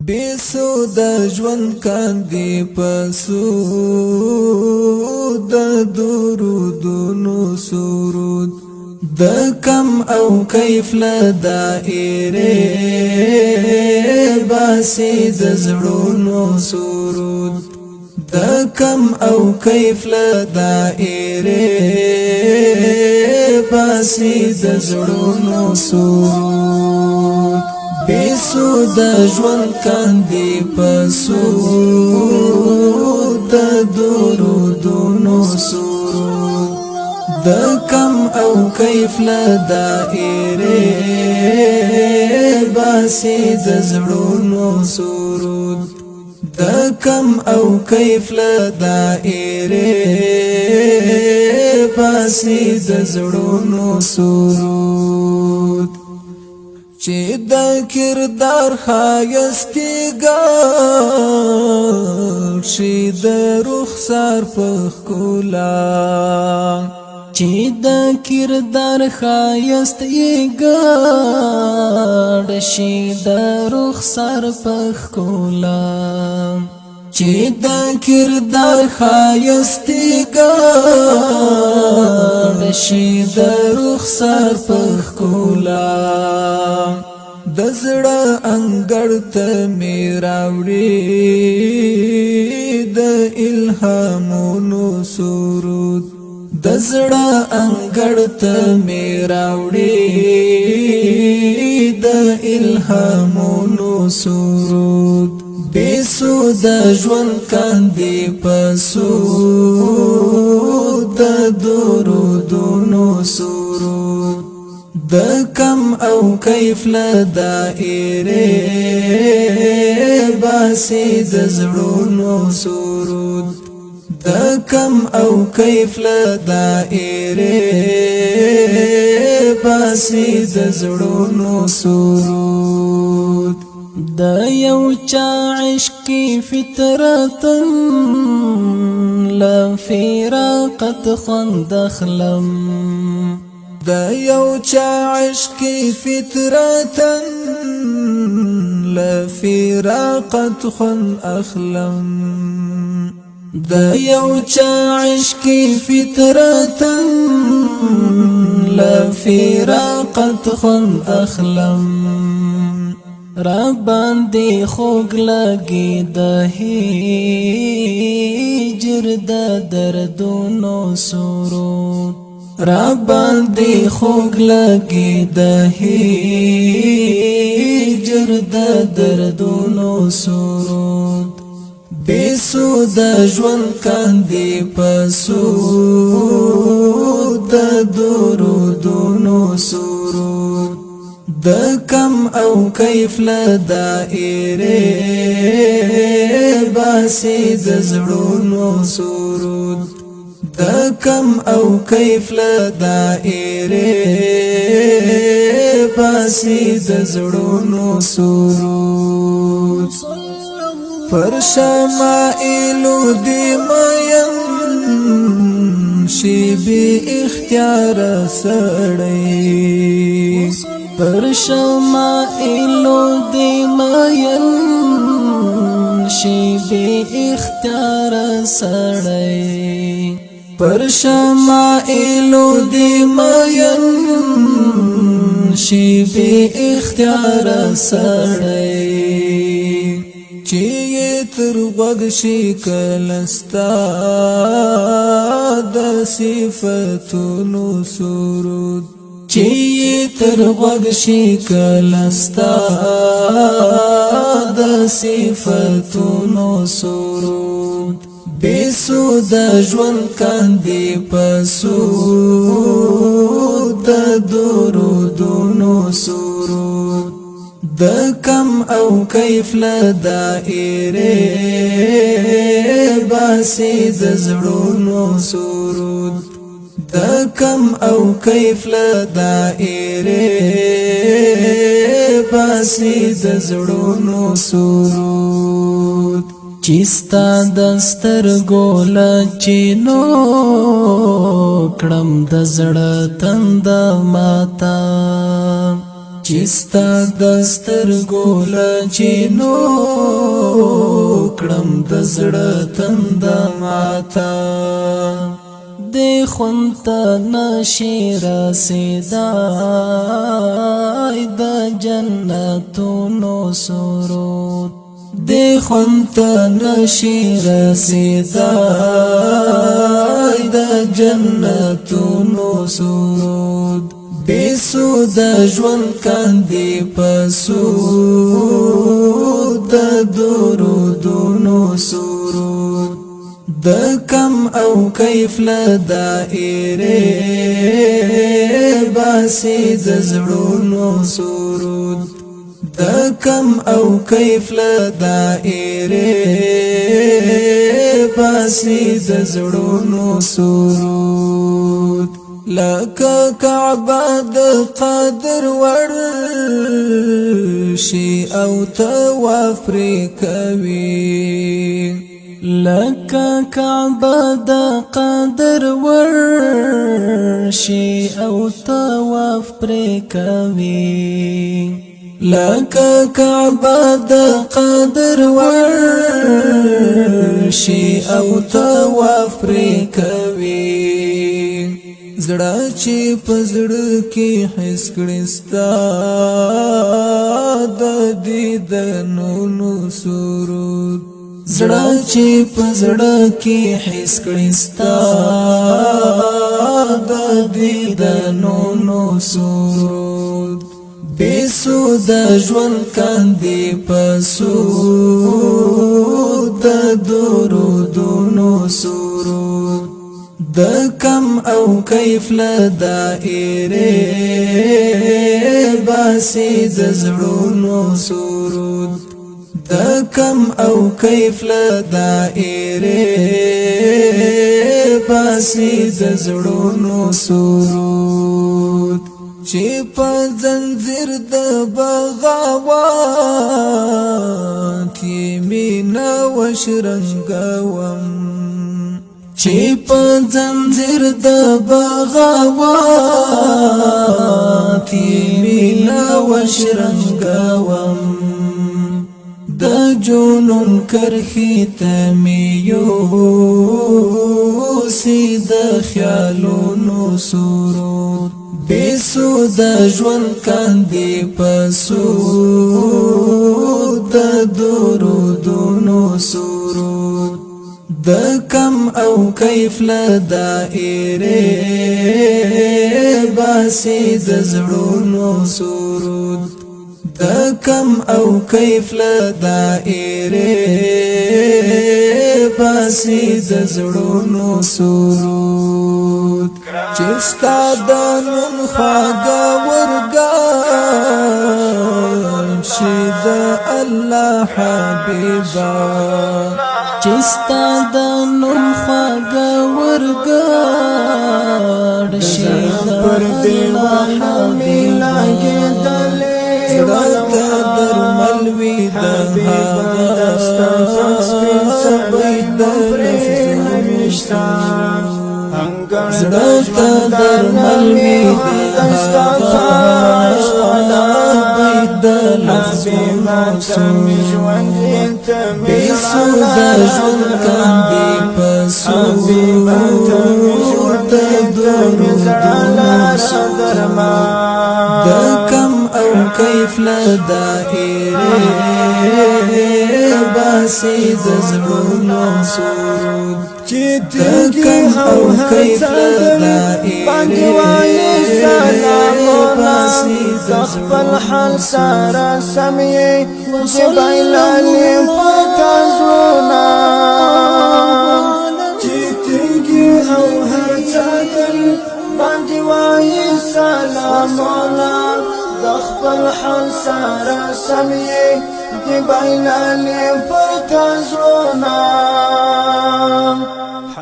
بیسو د ژوند کاندي پسو د درودونو سرود د کم او کیف لدائره باسی د زړونو سرود د کم او کیف لدائره باسی د زړونو سرود بیسو د ژوند کاندي پسو د درودونو سرود د کم او کیف لدائره باسی د زړونو سرود د کم او کیف لدائره باسی د زړونو سرود چې د کردار خایستی ګر شي د رخسار په ښکلا چې د کردار خایستی ګر شي د رخسار په ښکلا چې د کردار خایستی ګر شي د رخسار په ښکلا د زړه انګړ ته مې راوړي د الهامونو سرود د زړه انګړ ته مې راوړي د الهامونو سرود بیسو د ژوند کاندي پسو د درودونو سرود د کم او کیف لدائره باسی د زړونو سرود د کم او کیف لدائره باسی د زړونو سرود د یو چا عشقی فطرتن لفراقت خوند اخلم د یو چا عشقی فطرتن لفراقت خوند اخلم د یو چا عشقی فطرتن لفراقت خوند اخلم را باندې خوږ لګي د هجر د دردونو سرود را باندې خوږ لګي د هجر د دردونو سرود بیسو د ژوند کاندي پسو د درودونو سرود د کم او کیف لدائره باسی د زړونو سرود د کم او کیف لدائره باسی د زړونو سرود پر شمائلو دی مین شی بی اختیار سړی پر شمائلو دی مین شی بی اختیار سړی پر شمائلو دی مین شی بی اختیار سړی چې تر غوږ شي کلستا د صفاتونو سرود چې تر غوږ شي کلستا د صفاتونو سرود بیسو د ژوند کاندي پسو د درودونو سرود د کم او کیف لدائره باسی د زړونو سرود د کم او کیف لدائره باسی د زړونو سرود چستا دسترګو لچینو کړم د زړه تند ماتا چستا دسترګو لچینو کړم د زړه تند ماتا دې خونت نشي رسیدای د جنتونو سرود دې خونت نشي رسیدای د جنتونو سرود بسود ژوند کاندي پسود د درودونو سرود د کم او کیف لدائره باسی د زړونو سرود د کم او کیف لدائره باسی د زړونو سرود لکه کعبه د قدر ورشي او طواف پرې کوي لکه کعبه د قدر ورشي او طواف پرې کوي لکه کعبه د قدر ورشي او طواف پرې کوي زړه چې پزړه کې حس کړي ستا د دیدنونو سرود زړه چې پزړه کې حس کړي ستا د دیدنونو سرود بسود ژوند کاندي پسود د درودونو سرود د کم او کیف لدائره باسی د زړونو سرود د کم او کیف لدائره باسی د زړونو سرود چې په زنځیر د بغاوت یې مینا وشرنګوم چې په زنځیر د بغاوت یې مینا وشرنګوم د جنون کرخي ته مې یوسي د خیالونو سرود بسود ژوند کاندي پسود د درودونو سرود د کم او کیف لدائره باسی د زړونو سرود د کم او کیف لدائره باسی د زړونو سرود چستا د نن خواږه ورګان شي د الله حبیبا چستا د نن خواږه ورګان شي د الله حبیبا زړه درمل وي د زړه درمل وي د بسود ژوند کاندي پسود د درودونو د کم او کیف لدائره باسی د زړونو سرود چې کم او کیف لدائره باسی د خپل حال سره سمې جبایلالي پتازونه چې تنګي او هرڅاتل باندې وایي سلام الله د خپل حال سره سمې جبایلالي پتازونه